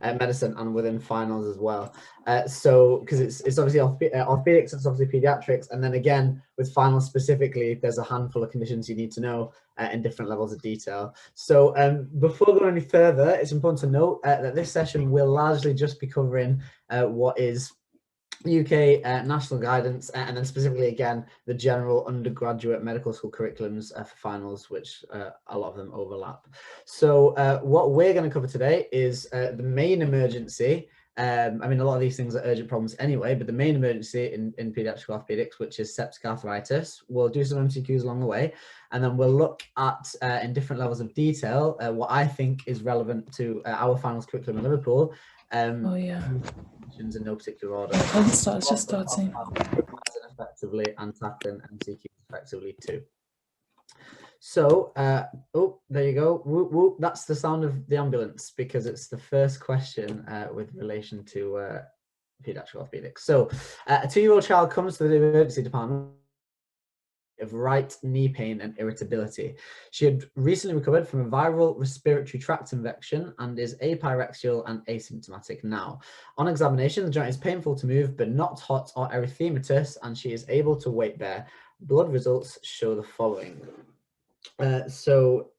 medicine and within finals as well. So because it's obviously orthopedics, it's obviously pediatrics, and then again with finals specifically, there's a handful of conditions you need to know in different levels of detail. So before going any further, it's important to note that this session will largely just be covering what is UK national guidance, and then specifically again the general undergraduate medical school curriculums for finals, which a lot of them overlap. So what we're going to cover today is the main emergency. I mean, a lot of these things are urgent problems anyway, but the main emergency in pediatric orthopedics, which is septic arthritis. We'll do some MCQs along the way, and then we'll look at in different levels of detail what I think is relevant to our finals curriculum in Liverpool. Oh yeah. In no particular order. It's just starting. Effectively and tackling MCQs effectively too. So, oh, there you go. Whoop, whoop. That's the sound of the ambulance because it's the first question with relation to pediatric orthopedics. So, a 2-year-old child comes to the emergency department of right knee pain and irritability. She had recently recovered from a viral respiratory tract infection and is apyrexial and asymptomatic now. On examination, the joint is painful to move but not hot or erythematous, and she is able to weight bear. Blood results show the following. So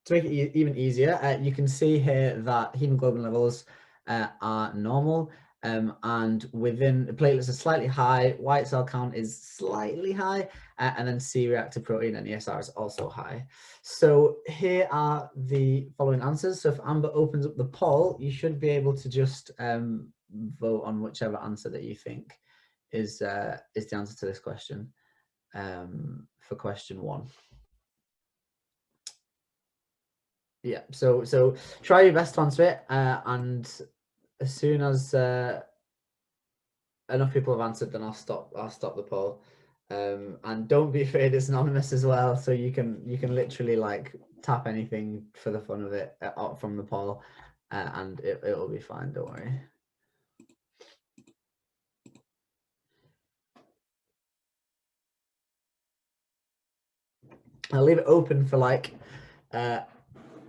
to make it even easier, you can see here that hemoglobin levels are normal. And within the platelets are slightly high, white cell count is slightly high, and then C-reactive protein and ESR is also high. So here are the following answers. So if Amber opens up the poll, you should be able to just vote on whichever answer that you think is the answer to this question for question 1. Yeah, so try your best to answer it, and as soon as enough people have answered, then I'll stop the poll. And don't be afraid, it's anonymous as well, so you can literally like tap anything for the fun of it from the poll, and it'll be fine. Don't worry. I'll leave it open for like a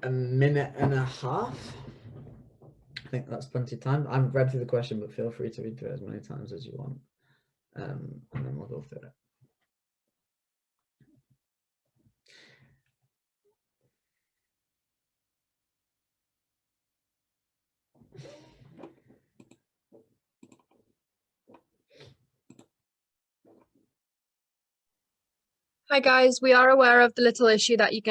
minute and a half. I think that's plenty of time. I haven't read through the question, but feel free to read through it as many times as you want, and then we'll go through it. Hi guys, we are aware of the little issue that you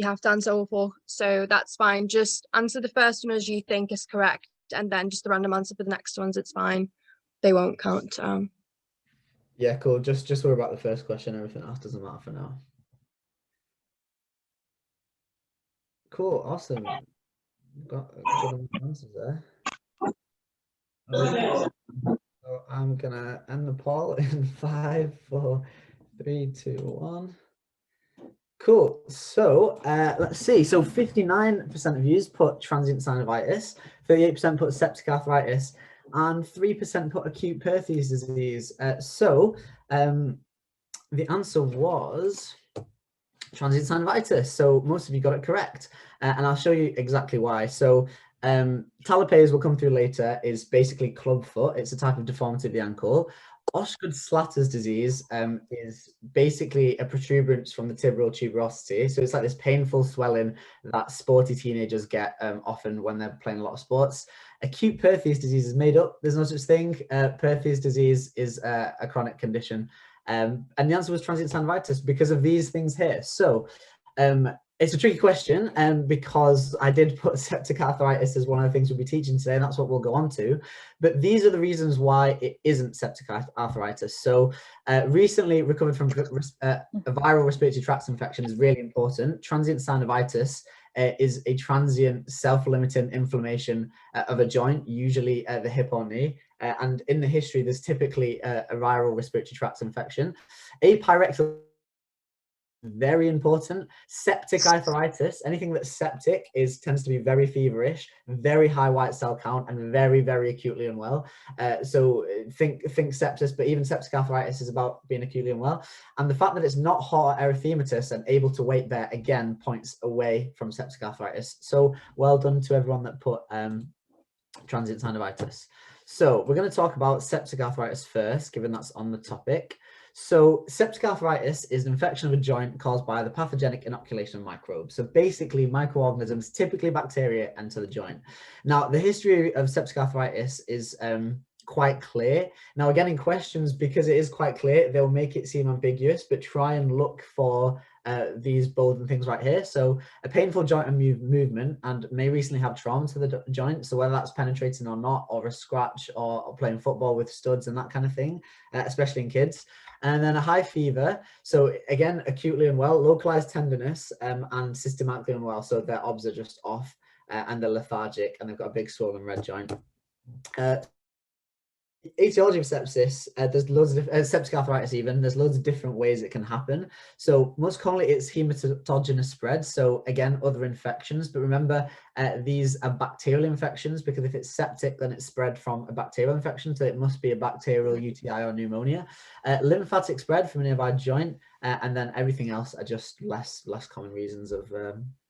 have to answer all 4, so that's fine. Just answer the first one as you think is correct, and then just the random answer for the next ones. It's fine; they won't count. Yeah, cool. Just worry about the first question. Everything else doesn't matter for now. Cool, awesome. Got good answers there. So I'm gonna end the poll in 5, 4, 3, 2, 1. Cool. So let's see. So 59% of you put transient synovitis, 38% put septic arthritis, and 3% put acute Perthes disease. So the answer was transient synovitis. So most of you got it correct, and I'll show you exactly why. So Talipes will come through later, is basically clubfoot. It's a type of deformity of the ankle. Osgood-Schlatter's disease is basically a protuberance from the tibial tuberosity. So it's like this painful swelling that sporty teenagers get often when they're playing a lot of sports. Acute Perthes disease is made up. There's no such thing. Perthes disease is a chronic condition. And the answer was transient synovitis because of these things here. So it's a tricky question because I did put septic arthritis as one of the things we'll be teaching today, and that's what we'll go on to. But these are the reasons why it isn't septic arthritis. So recently recovered from a viral respiratory tract infection is really important. Transient synovitis is a transient self-limiting inflammation of a joint, usually the hip or knee. And in the history, there's typically a viral respiratory tract infection. Apyrexial, very important. Septic arthritis, anything that's septic tends to be very feverish, very high white cell count, and very, very acutely unwell. So think sepsis, but even septic arthritis is about being acutely unwell. And the fact that it's not hot or erythematous and able to weight bear, again, points away from septic arthritis. So well done to everyone that put transient synovitis. So we're going to talk about septic arthritis first, given that's on the topic. So septic arthritis is an infection of a joint caused by the pathogenic inoculation of microbes. So basically microorganisms, typically bacteria, enter the joint. Now, the history of septic arthritis is quite clear. Now, again, in questions, because it is quite clear, they'll make it seem ambiguous, but try and look for these bold and things right here. So a painful joint and movement, and may recently have trauma to the joint. So whether that's penetrating or not, or a scratch, or playing football with studs and that kind of thing, especially in kids. And then a high fever. So again, acutely unwell, localized tenderness, and systematically unwell. So their obs are just off, and they're lethargic, and they've got a big swollen red joint. Etiology of sepsis, there's loads of septic arthritis even, there's loads of different ways it can happen. So most commonly it's hematogenous spread, so again other infections, but remember these are bacterial infections, because if it's septic then it's spread from a bacterial infection, so it must be a bacterial UTI or pneumonia. Lymphatic spread from a nearby joint, and then everything else are just less common reasons of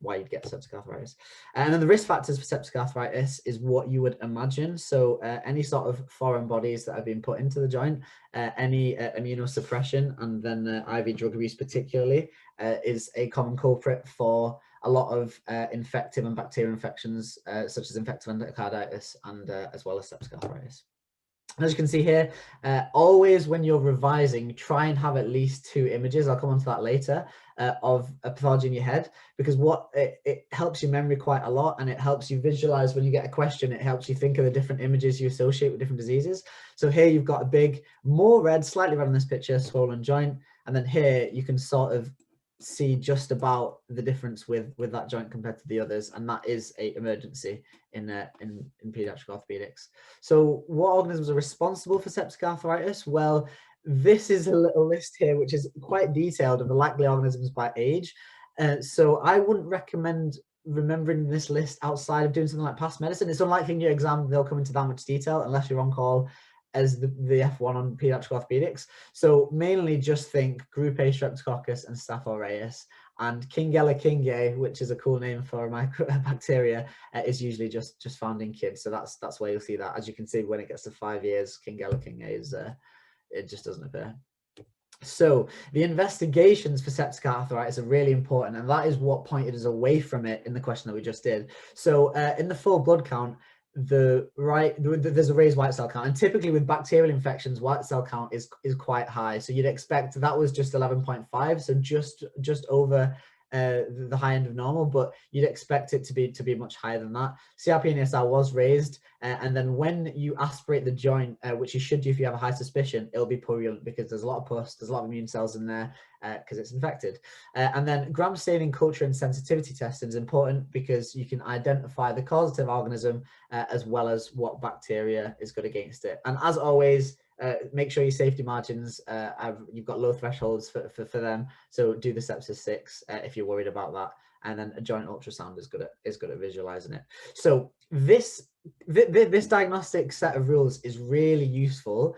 why you'd get septic arthritis. And then the risk factors for septic arthritis is what you would imagine. So any sort of foreign bodies that have been put into the joint, any immunosuppression, and then IV drug abuse particularly is a common culprit for a lot of infective and bacterial infections, such as infective endocarditis and as well as septic arthritis. As you can see here, always when you're revising, try and have at least 2 images, I'll come on to that later, of a pathology in your head, because it helps your memory quite a lot, and it helps you visualize when you get a question. It helps you think of the different images you associate with different diseases. So here you've got a big, more red, slightly red in this picture, swollen joint, and then here you can sort of see just about the difference with that joint compared to the others, and that is a emergency in pediatric orthopedics. So what organisms are responsible for septic arthritis? Well, this is a little list here which is quite detailed of the likely organisms by age. So I wouldn't recommend remembering this list outside of doing something like past medicine. It's unlikely in your exam they'll come into that much detail unless you're on call as the F1 on pediatric orthopedics. So mainly just think group A Streptococcus and Staph aureus, and Kingella kingae, which is a cool name for a bacteria, is usually just found in kids. So that's where you'll see that. As you can see, when it gets to 5 years, Kingella kingae is it just doesn't appear. So the investigations for septic arthritis are really important, and that is what pointed us away from it in the question that we just did. So in the full blood count, there's a raised white cell count, and typically with bacterial infections white cell count is quite high, so you'd expect that was just 11.5, so just over the high end of normal, but you'd expect it to be much higher than that. CRP and ESR was raised, and then when you aspirate the joint, which you should do if you have a high suspicion, it'll be purulent because there's a lot of pus, there's a lot of immune cells in there because it's infected. And then gram staining culture and sensitivity testing is important because you can identify the causative organism as well as what bacteria is good against it. And as always, make sure your safety margins, you've got low thresholds for them. So do the sepsis 6 if you're worried about that. And then a joint ultrasound is good at visualizing it. So this diagnostic set of rules is really useful.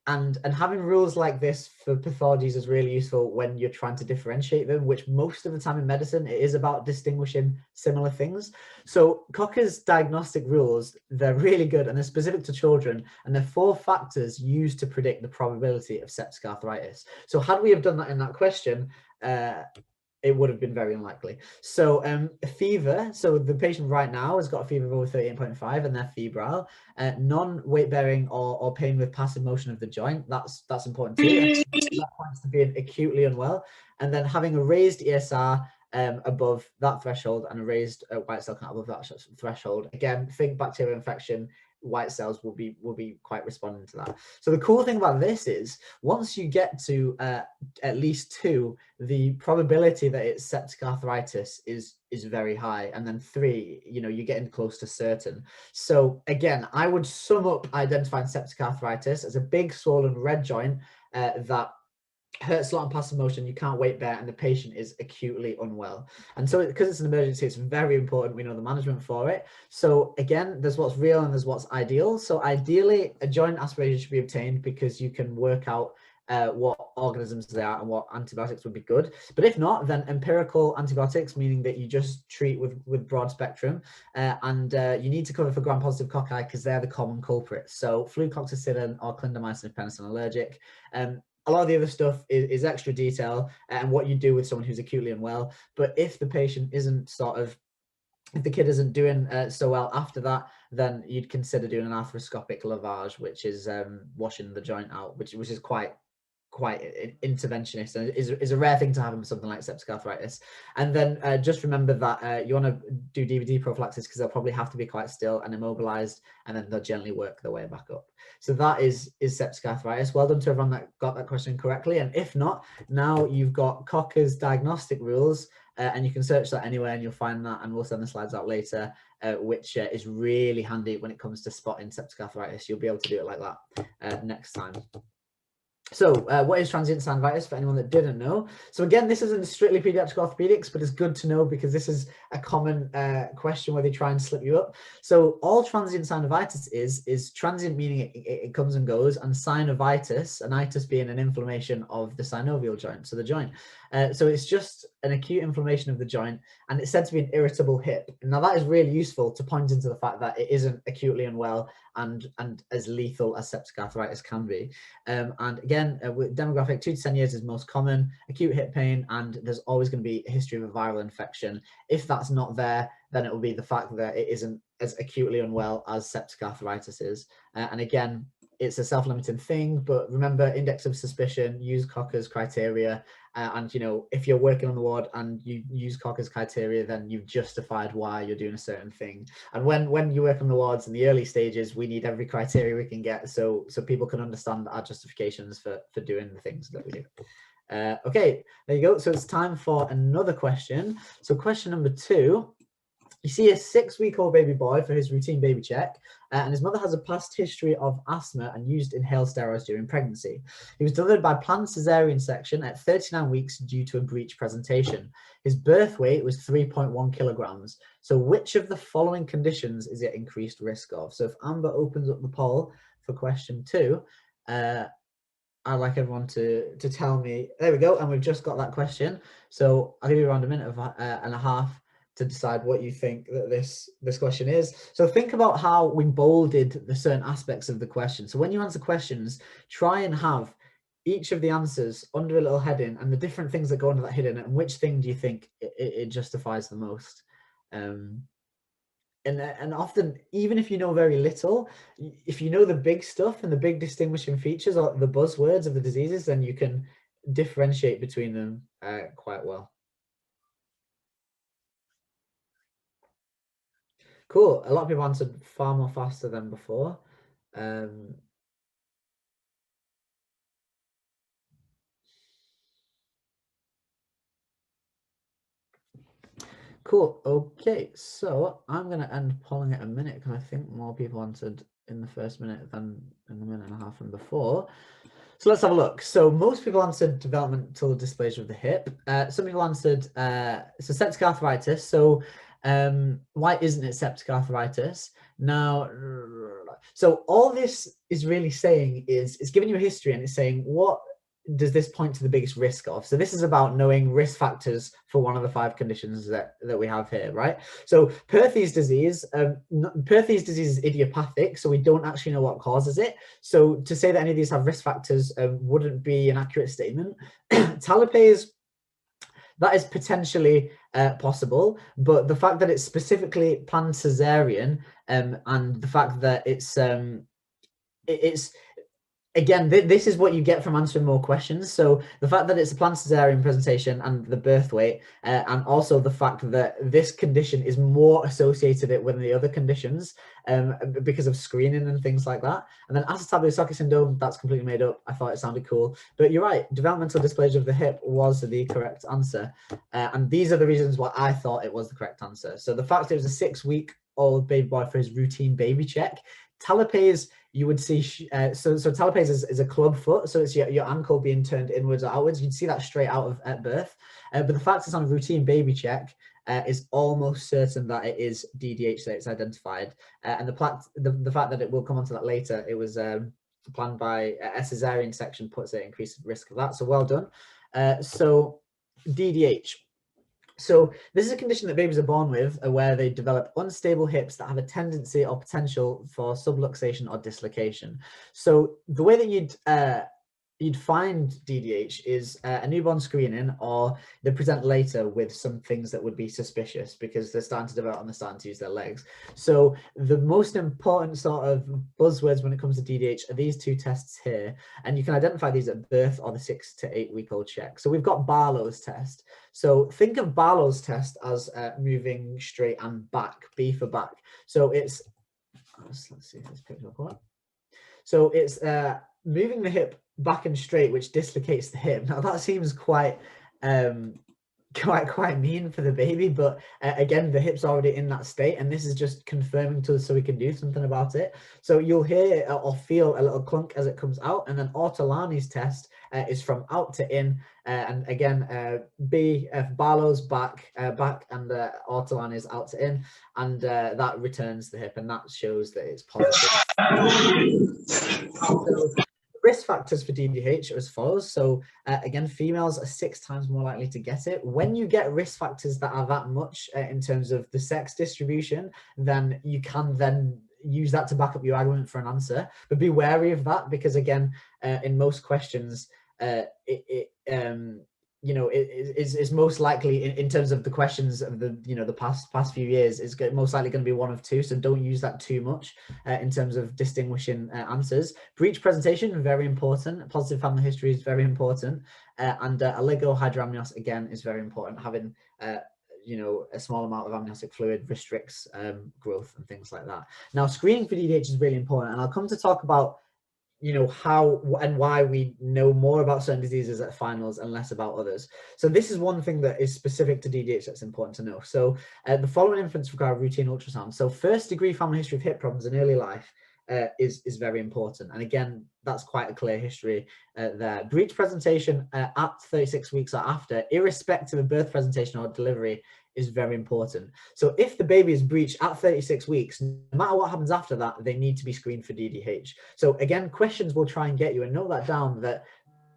And having rules like this for pathologies is really useful when you're trying to differentiate them, which most of the time in medicine, it is about distinguishing similar things. So Cocker's diagnostic rules, they're really good and they're specific to children, and they're 4 factors used to predict the probability of septic arthritis. So had we have done that in that question, it would have been very unlikely. So fever, so the patient right now has got a fever of over 38.5 and they're febrile. Non-weight bearing or pain with passive motion of the joint, that's important too. That points to being acutely unwell. And then having a raised ESR above that threshold and a raised white cell count above that threshold. Again, think bacterial infection, white cells will be quite responding to that. So the cool thing about this is once you get to at least 2, the probability that it's septic arthritis is very high, and then 3, you're getting close to certain. So again, I would sum up identifying septic arthritis as a big swollen red joint that hurts a lot on passive motion, you can't weight bear, and the patient is acutely unwell. And so because it's an emergency, it's very important we know the management for it. So again, there's what's real and there's what's ideal. So ideally a joint aspiration should be obtained because you can work out what organisms they are and what antibiotics would be good. But if not, then empirical antibiotics, meaning that you just treat with broad spectrum, and you need to cover for gram-positive cocci because they're the common culprits. So flucloxacillin or clindamycin if penicillin allergic. A lot of the other stuff is extra detail and what you do with someone who's acutely unwell. But if the patient isn't if the kid isn't doing so well after that, then you'd consider doing an arthroscopic lavage, which is washing the joint out, which is quite interventionist, and is a rare thing to have in something like septic arthritis. And then just remember that you want to do DVD prophylaxis because they'll probably have to be quite still and immobilized, and then they'll gently work their way back up. So that is septic arthritis. Well done to everyone that got that question correctly. And if not, now you've got Cocker's diagnostic rules, and you can search that anywhere and you'll find that, and we'll send the slides out later, which is really handy when it comes to spotting septic arthritis. You'll be able to do it like that next time. So what is transient synovitis for anyone that didn't know? So again, this isn't strictly pediatric orthopedics, but it's good to know because this is a common question where they try and slip you up. So all transient synovitis is transient, meaning it comes and goes, and synovitis, an itis being an inflammation of the synovial joint, so the joint. So it's just an acute inflammation of the joint, and it's said to be an irritable hip. Now that is really useful to point into the fact that it isn't acutely unwell and as lethal as septic arthritis can be. And again, with demographic, 2 to 10 years is most common, acute hip pain, and there's always going to be a history of a viral infection. If that's not there, then it will be the fact that it isn't as acutely unwell as septic arthritis is. And again, it's a self-limiting thing, but remember, index of suspicion, use Cocker's criteria, and if you're working on the ward and you use Cocker's criteria, then you've justified why you're doing a certain thing. And when you work on the wards in the early stages, we need every criteria we can get so people can understand our justifications for doing the things that we do. Okay, there you go. So it's time for another question. So question number 2. You see a 6-week-old baby boy for his routine baby check, and his mother has a past history of asthma and used inhaled steroids during pregnancy. He was delivered by planned cesarean section at 39 weeks due to a breech presentation. His birth weight was 3.1 kilograms. So which of the following conditions is it increased risk of? So if Amber opens up the poll for question 2, I'd like everyone to tell me. There we go, and we've just got that question. So I'll give you around a minute and a half to decide what you think that this question is. So think about how we bolded the certain aspects of the question. So when you answer questions, try and have each of the answers under a little heading and the different things that go under that heading, and which thing do you think it justifies the most. And often, even if you know very little, if you know the big stuff and the big distinguishing features or the buzzwords of the diseases, then you can differentiate between them quite well. Cool. A lot of people answered far more faster than before. Cool. Okay, so I'm going to end polling it a minute because I think more people answered in the first minute than in the minute and a half from before. So let's have a look. So most people answered developmental dysplasia of the hip. Some people answered so septic arthritis. So why isn't it septic arthritis? Now, so all this is really saying is it's giving you a history, and it's saying what does this point to the biggest risk of? So this is about knowing risk factors for one of the 5 conditions that we have here, right? So Perthes disease, Perthes disease is idiopathic, so we don't actually know what causes it. So to say that any of these have risk factors wouldn't be an accurate statement. Talipes, that is potentially possible, but the fact that it's specifically planned cesarean and the fact that it's again, this is what you get from answering more questions. So the fact that it's a planned cesarean presentation and the birth weight, and also the fact that this condition is more associated with the other conditions because of screening and things like that. And then acetabular syndrome, that's completely made up. I thought it sounded cool, but you're right. Developmental dysplasia of the hip was the correct answer. And these are the reasons why I thought it was the correct answer. So the fact it was a 6-week-old baby boy for his routine baby check. Talipes, you would see, so talipes is a club foot, so it's your ankle being turned inwards or outwards. You'd see that straight out of at birth. But the fact it's on a routine baby check is almost certain that it is DDH that it's identified. And the fact that it will come onto that later, it was planned by a cesarean section puts at increased risk of that. So well done. So DDH. So this is a condition that babies are born with, where they develop unstable hips that have a tendency or potential for subluxation or dislocation. So the way that you'd find DDH is a newborn screening, or they present later with some things that would be suspicious because they're starting to develop and they're starting to use their legs. So the most important sort of buzzwords when it comes to DDH are these two tests here, and you can identify these at birth or the 6 to 8 week old check. So we've got Barlow's test. So think of Barlow's test as moving straight and back, B for back. So it's, let's see if this picture will pull up. So it's moving the hip back and straight, which dislocates the hip. Now that seems quite mean for the baby, but again, the hip's already in that state, and this is just confirming to us so we can do something about it. So you'll hear or feel a little clunk as it comes out, and then Ortolani's test is from out to in, and again, Barlow's back, and Ortolani's out to in, and that returns the hip, and that shows that it's positive. So, risk factors for DDH are as follows. So again, females are 6 times more likely to get it. When you get risk factors that are that much in terms of the sex distribution, then you can then use that to back up your argument for an answer. But be wary of that, because again, in most questions, is most likely in terms of the questions of the the past few years is most likely going to be one of two. So don't use that too much in terms of distinguishing answers. Breech presentation, very important. Positive family history is very important, and oligohydramnios again is very important. Having a small amount of amniotic fluid restricts growth and things like that. Now, screening for DDH is really important, and I'll come to talk about how and why we know more about certain diseases at finals and less about others. So this is one thing that is specific to DDH that's important to know. So the following infants require routine ultrasound. So 1st degree family history of hip problems in early life is very important. And again, that's quite a clear history there. Breech presentation at 36 weeks or after, irrespective of birth presentation or delivery, is very important. So if the baby is breached at 36 weeks, no matter what happens after that, they need to be screened for DDH. So again, questions will try and get you, and note that down, that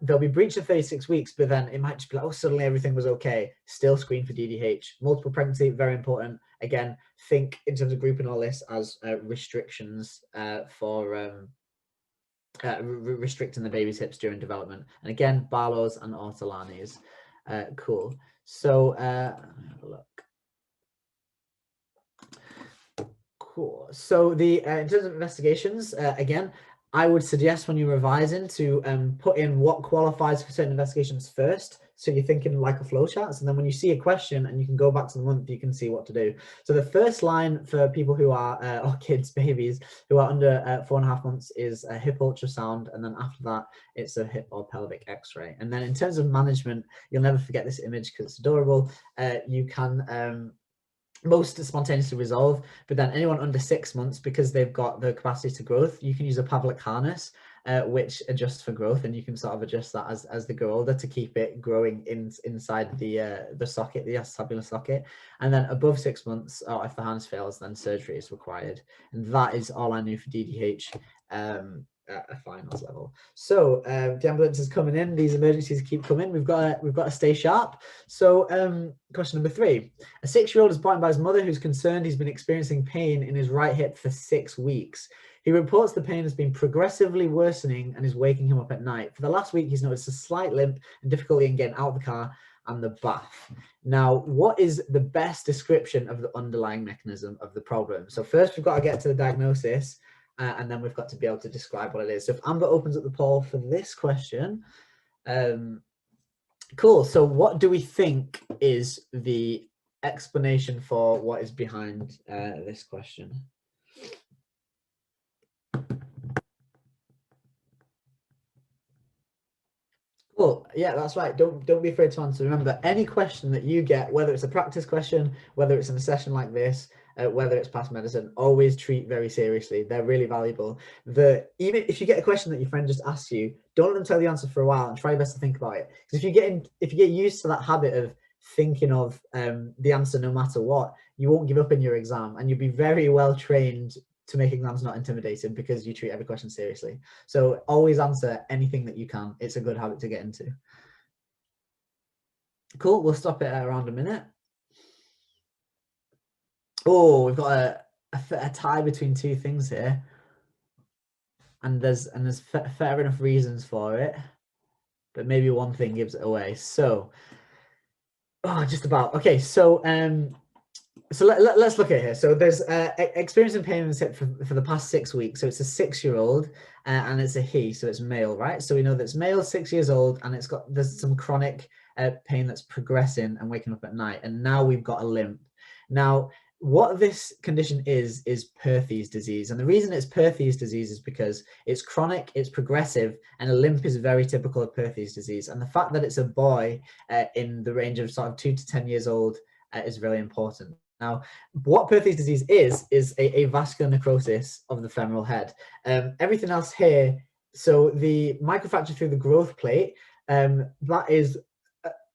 they'll be breached at 36 weeks, but then it might just be like, oh, suddenly everything was okay, still screen for DDH. Multiple pregnancy, very important. Again, think in terms of grouping all this as restrictions for restricting the baby's hips during development. And again, Barlow's and Ortolani's. Cool. So have a look. Cool. So in terms of investigations, again, I would suggest when you're revising to put in what qualifies for certain investigations first. So you're thinking like a flowchart. So then when you see a question and you can go back to the month, you can see what to do. So the first line for people who are, or kids, babies, who are under 4.5 months is a hip ultrasound. And then after that, it's a hip or pelvic x-ray. And then in terms of management, you'll never forget this image because it's adorable. You can most spontaneously resolve, but then anyone under 6 months, because they've got the capacity to growth, you can use a Pavlik harness, which adjusts for growth, and you can sort of adjust that as they grow older to keep it growing inside the socket, the acetabular socket. And then above 6 months, or if the harness fails, then surgery is required. And that is all I knew for DDH at a finals level. So the ambulance is coming in, these emergencies keep coming, we've got to stay sharp. So question number 3, a 6-year-old is brought in by his mother who's concerned he's been experiencing pain in his right hip for 6 weeks. He reports the pain has been progressively worsening and is waking him up at night. For the last week, he's noticed a slight limp and difficulty in getting out of the car and the bath. Now, what is the best description of the underlying mechanism of the problem? So first, we've got to get to the diagnosis, and then we've got to be able to describe what it is. So if Amber opens up the poll for this question, cool. So what do we think is the explanation for what is behind this question? Cool. Yeah, that's right. Don't be afraid to answer. Remember, any question that you get, whether it's a practice question, whether it's in a session like this, whether it's past medicine, always treat very seriously. They're really valuable. Even if you get a question that your friend just asks you, don't let them tell the answer for a while and try your best to think about it. Because if you get used to that habit of thinking of the answer no matter what, you won't give up in your exam, and you'll be very well trained to make exams not intimidating because you treat every question seriously. So always answer anything that you can. It's a good habit to get into. Cool, we'll stop it at around a minute. Oh, we've got a tie between two things here. And there's fair enough reasons for it. But maybe one thing gives it away. So, just about. Okay, so let's look at it here. So there's experiencing pain in his hip for the past 6 weeks. So it's a 6-year-old and it's a he, so it's male, right? So we know that it's male, 6 years old, and there's some chronic pain that's progressing and waking up at night. And now we've got a limp. Now, what this condition is Perthes disease. And the reason it's Perthes disease is because it's chronic, it's progressive, and a limp is very typical of Perthes disease. And the fact that it's a boy in the range of sort of 2 to 10 years old is really important. Now, what Perthes disease is a vascular necrosis of the femoral head. Everything else here, so the microfracture through the growth plate, that is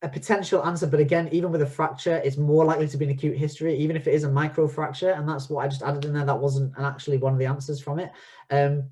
a potential answer, but again, even with a fracture, it's more likely to be an acute history, even if it is a microfracture, and that's what I just added in there. That wasn't actually one of the answers from it.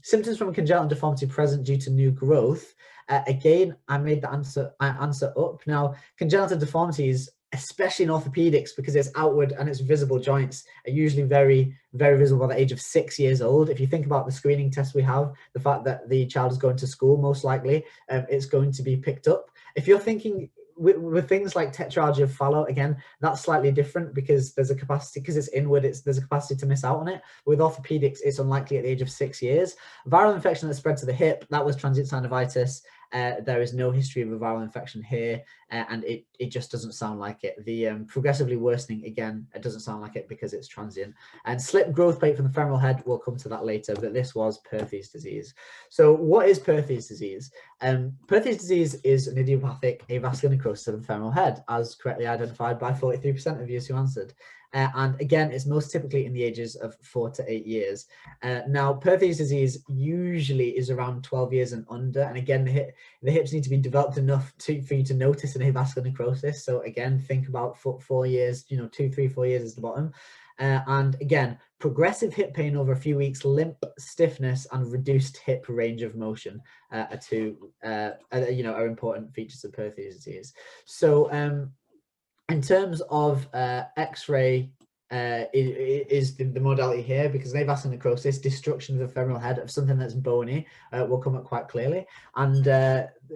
Symptoms from a congenital deformity present due to new growth. Again, I made the answer up. Now, congenital deformities, especially in orthopedics, because it's outward and it's visible joints, are usually very, very visible by the age of 6 years old. If you think about the screening tests we have, the fact that the child is going to school, most likely, it's going to be picked up. If you're thinking with things like tetralogy of Fallot, again, that's slightly different because there's a capacity, because it's inward, there's a capacity to miss out on it. With orthopedics, it's unlikely at the age of 6 years. Viral infection that spread to the hip, that was transient synovitis. There is no history of a viral infection here, and it just doesn't sound like it. The progressively worsening, again, it doesn't sound like it because it's transient. And slip growth plate from the femoral head, we'll come to that later, but this was Perthes disease. So what is Perthes disease? Perthes disease is an idiopathic avascular necrosis of the femoral head, as correctly identified by 43% of you who answered. And again, it's most typically in the ages of 4 to 8 years. Now, Perthes disease usually is around 12 years and under. And again, the hips need to be developed enough for you to notice an avascular necrosis. So again, think about 4 years, 2, 3, 4 years is the bottom. And again, progressive hip pain over a few weeks, limp, stiffness, and reduced hip range of motion are important features of Perthes disease. So, in terms of X-ray, is the modality here, because an avascular necrosis, destruction of the femoral head of something that's bony, will come up quite clearly. And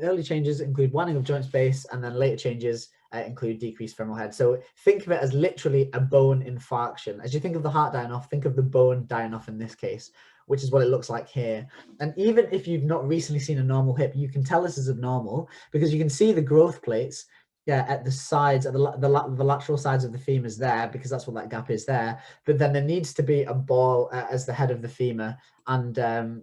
early changes include waning of joint space, and then later changes include decreased femoral head. So think of it as literally a bone infarction. As you think of the heart dying off, think of the bone dying off in this case, which is what it looks like here. And even if you've not recently seen a normal hip, you can tell this is abnormal because you can see the growth plates at the sides, at the lateral sides of the femurs there, because that's what that gap is there. But then there needs to be a ball as the head of the femur, and oh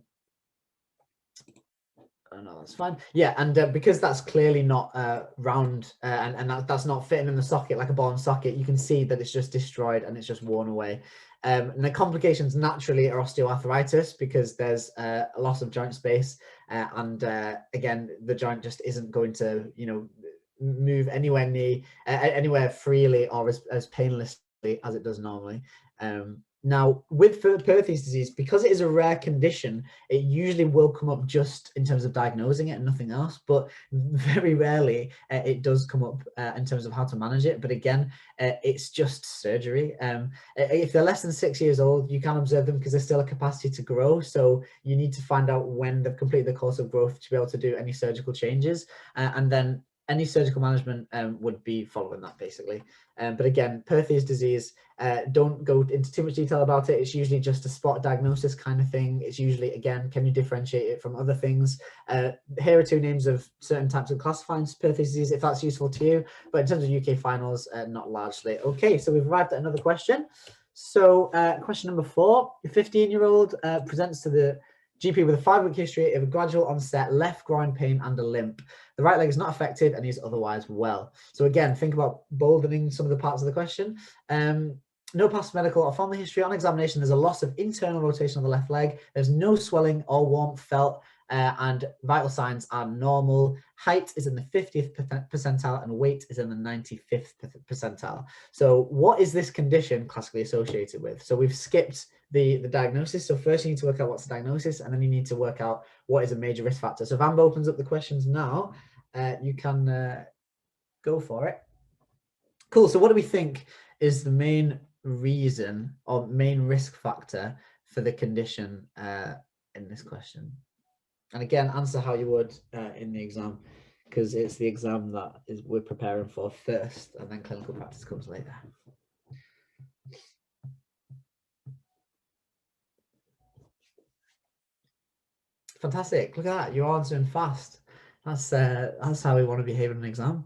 no, that's fine. Yeah, and because that's clearly not round and that's not fitting in the socket like a ball and socket, you can see that it's just destroyed and it's just worn away. And the complications naturally are osteoarthritis because there's a loss of joint space, and again, the joint just isn't going to, move anywhere freely or as painlessly as it does normally. Now, with Perthes disease, because it is a rare condition, it usually will come up just in terms of diagnosing it and nothing else, but very rarely it does come up in terms of how to manage it. But again, it's just surgery. If they're less than 6 years old, you can observe them because there's still a capacity to grow. So you need to find out when they've completed the course of growth to be able to do any surgical changes. And then any surgical management would be following that, basically. But again, Perthes disease, don't go into too much detail about it. It's usually just a spot diagnosis kind of thing. It's usually, again, can you differentiate it from other things? Here are 2 names of certain types of classifying Perthes disease, if that's useful to you. But in terms of UK finals, not largely. Okay, so we've arrived at another question. So question number 4, a 15-year-old presents to the GP with a 5-week history of a gradual onset left groin pain and a limp. The right leg is not affected and he's otherwise well. So again, think about boldening some of the parts of the question. No past medical or family history. On examination, there's a loss of internal rotation of the left leg. There's no swelling or warmth felt, and vital signs are normal. Height is in the 50th percentile and weight is in the 95th percentile. So what is this condition classically associated with? So we've skipped the diagnosis. So first you need to work out what's the diagnosis, and then you need to work out what is a major risk factor. So if Amber opens up the questions now, you can go for it. Cool. So what do we think is the main reason or main risk factor for the condition in this question? And again, answer how you would in the exam, because it's the exam that we're preparing for first, and then clinical practice comes later. Fantastic. Look at that. You're answering fast. That's how we want to behave in an exam.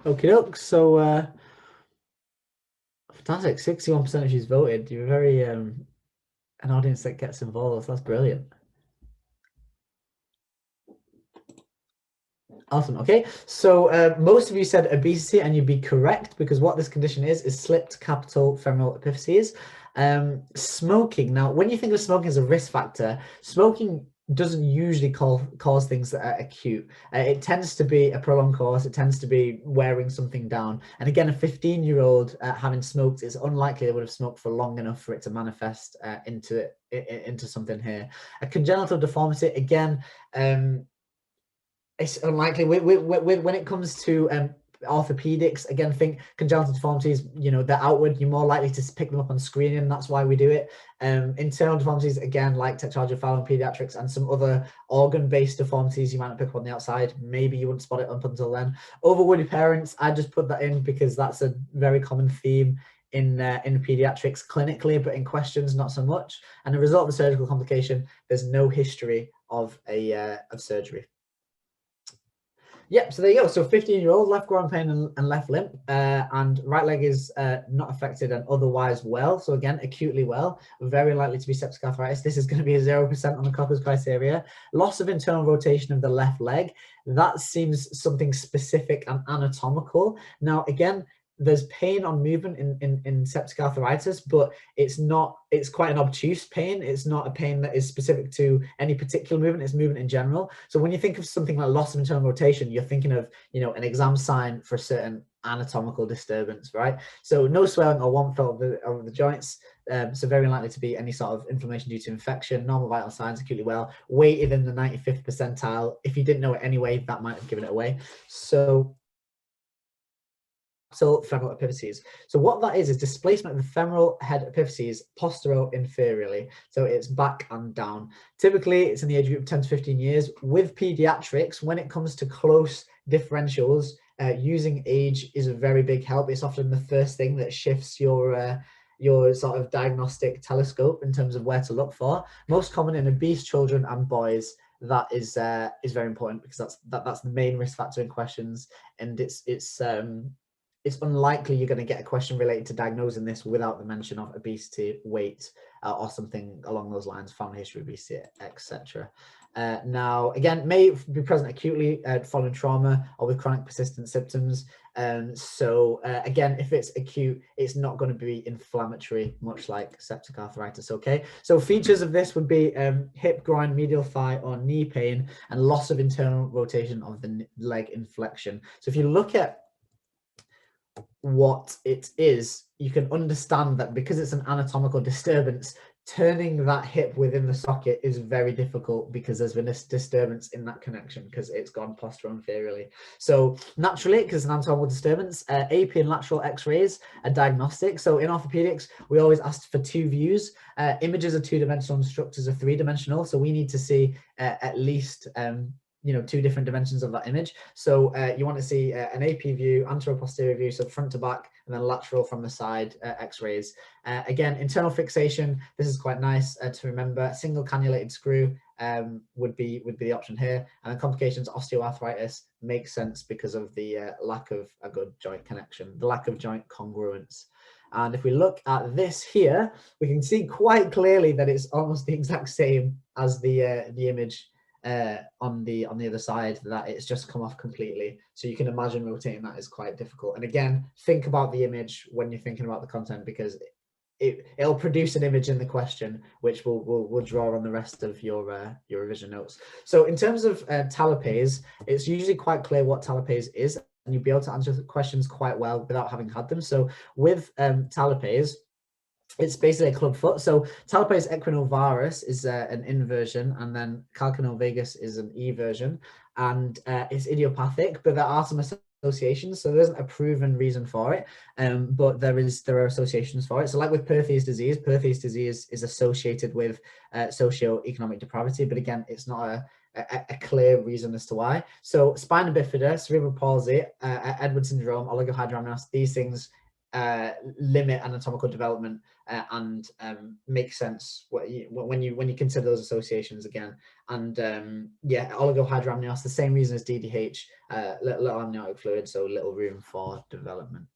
Okay, look. So fantastic. 61% of you voted. You're very an audience that gets involved. That's brilliant. Awesome. Okay, so most of you said obesity, and you'd be correct, because what this condition is slipped capital femoral epiphyses. Smoking. Now, when you think of smoking as a risk factor, smoking doesn't usually cause things that are acute. It tends to be a prolonged course. It tends to be wearing something down. And again, a 15-year-old having smoked, it's unlikely they would have smoked for long enough for it to manifest into something here. A congenital deformity, again, it's unlikely. When it comes to orthopedics, again, think congenital deformities, you know, they're outward. You're more likely to pick them up on screening. That's why we do it. Internal deformities, again, like tetralogy and Paediatrics and some other organ-based deformities, you might not pick up on the outside. Maybe you wouldn't spot it up until then. Overweighted parents, I just put that in because that's a very common theme in pediatrics clinically, but in questions not so much. And the result of a surgical complication, there's no history of surgery. Yep, so there you go. So 15-year-old, left groin pain and left limb, and right leg is not affected and otherwise well. So again, acutely well, very likely to be septic arthritis. This is going to be a 0% on the Copper's criteria. Loss of internal rotation of the left leg. That seems something specific and anatomical. Now, again, there's pain on movement in septic arthritis, but it's quite an obtuse pain. It's not a pain that is specific to any particular movement, it's movement in general. So when you think of something like loss of internal rotation, you're thinking of, you know, an exam sign for a certain anatomical disturbance, right? So no swelling or warmth of the joints. So very likely to be any sort of inflammation due to infection, normal vital signs, acutely well, weighted in the 95th percentile. If you didn't know it anyway, that might have given it away. So femoral epiphyses. So what that is displacement of the femoral head epiphyses postero-inferiorly. So it's back and down. Typically, it's in the age group of 10 to 15 years. With pediatrics, when it comes to close differentials, using age is a very big help. It's often the first thing that shifts your sort of diagnostic telescope in terms of where to look for. Most common in obese children and boys. That is very important, because that's the main risk factor in questions, and it's unlikely you're going to get a question related to diagnosing this without the mention of obesity, weight, or something along those lines, family history, obesity, etc. Now, again, may be present acutely following trauma or with chronic persistent symptoms. Again, if it's acute, it's not going to be inflammatory, much like septic arthritis. Okay, so features of this would be hip, groin, medial thigh, or knee pain, and loss of internal rotation of the leg inflection. So if you look at what it is, you can understand that because it's an anatomical disturbance, turning that hip within the socket is very difficult, because there's been this disturbance in that connection because it's gone postero-inferiorly. So naturally, because it's an anatomical disturbance, AP and lateral x-rays are diagnostic. So in orthopedics, we always ask for two views. Images are two-dimensional and structures are three-dimensional. So we need to see at least two different dimensions of that image. So you want to see an AP view, anterior-posterior view, so front to back, and then lateral from the side x-rays. Again, internal fixation, this is quite nice to remember. Single cannulated screw would be the option here. And then complications, osteoarthritis, makes sense because of the lack of a good joint connection, the lack of joint congruence. And if we look at this here, we can see quite clearly that it's almost the exact same as the image on the other side that it's just come off completely. So you can imagine rotating that is quite difficult. And again, think about the image when you're thinking about the content, because it'll produce an image in the question, which will draw on the rest of your revision notes. So in terms of talipes, it's usually quite clear what talipes is, and you'll be able to answer the questions quite well without having had them. So with talipes, it's basically a club foot. So talipes equinovarus is an inversion, and then calcaneovalgus is an eversion, and it's idiopathic, but there are some associations. So there isn't a proven reason for it, but there are associations for it. So like with Perthes disease is associated with socioeconomic depravity, but again, it's not a clear reason as to why. So spina bifida, cerebral palsy, Edwards syndrome, oligohydramnios, these things limit anatomical development and make sense when you consider those associations again. And yeah, oligohydramnios, the same reason as DDH, little amniotic fluid, so little room for development.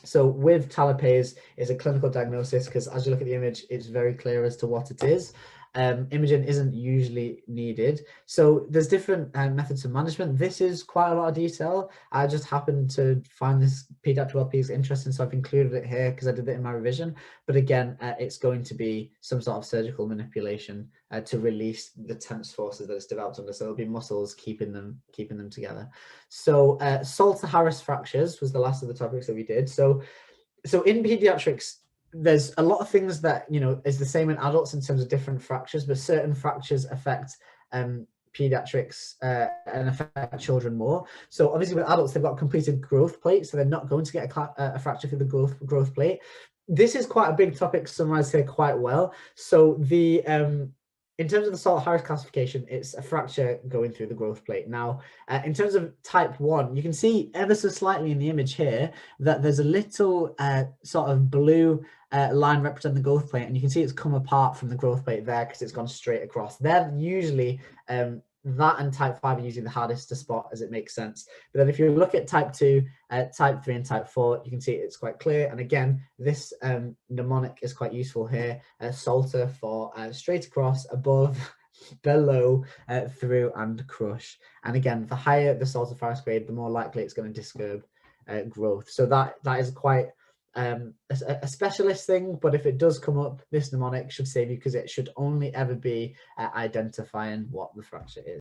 So with talipes is a clinical diagnosis, because as you look at the image, it's very clear as to what it is. Imaging isn't usually needed. So there's different methods of management. This is quite a lot of detail. I just happened to find this Paediatric LPs interesting, so I've included it here because I did it in my revision. But again, it's going to be some sort of surgical manipulation to release the tense forces that it's developed under. So there'll be muscles keeping them together. So Salter-Harris fractures was the last of the topics that we did. So in pediatrics, there's a lot of things that, you know, is the same in adults in terms of different fractures, but certain fractures affect pediatrics and affect children more. So obviously with adults, they've got completed growth plate, so they're not going to get a fracture through the growth plate. This is quite a big topic, summarized here quite well. So the in terms of the Salter-Harris classification, it's a fracture going through the growth plate. Now, in terms of type 1, you can see ever so slightly in the image here that there's a little sort of blue line representing the growth plate, and you can see it's come apart from the growth plate there because it's gone straight across. They're usually, that and type 5 are usually the hardest to spot, as it makes sense. But then if you look at type 2, type 3 and type 4, you can see it's quite clear. And again, this mnemonic is quite useful here. Salter for straight across, above, below, through and crush. And again, the higher the Salter-Harris grade, the more likely it's going to disturb growth. So that is quite a specialist thing, but if it does come up, this mnemonic should save you, because it should only ever be identifying what the fracture is.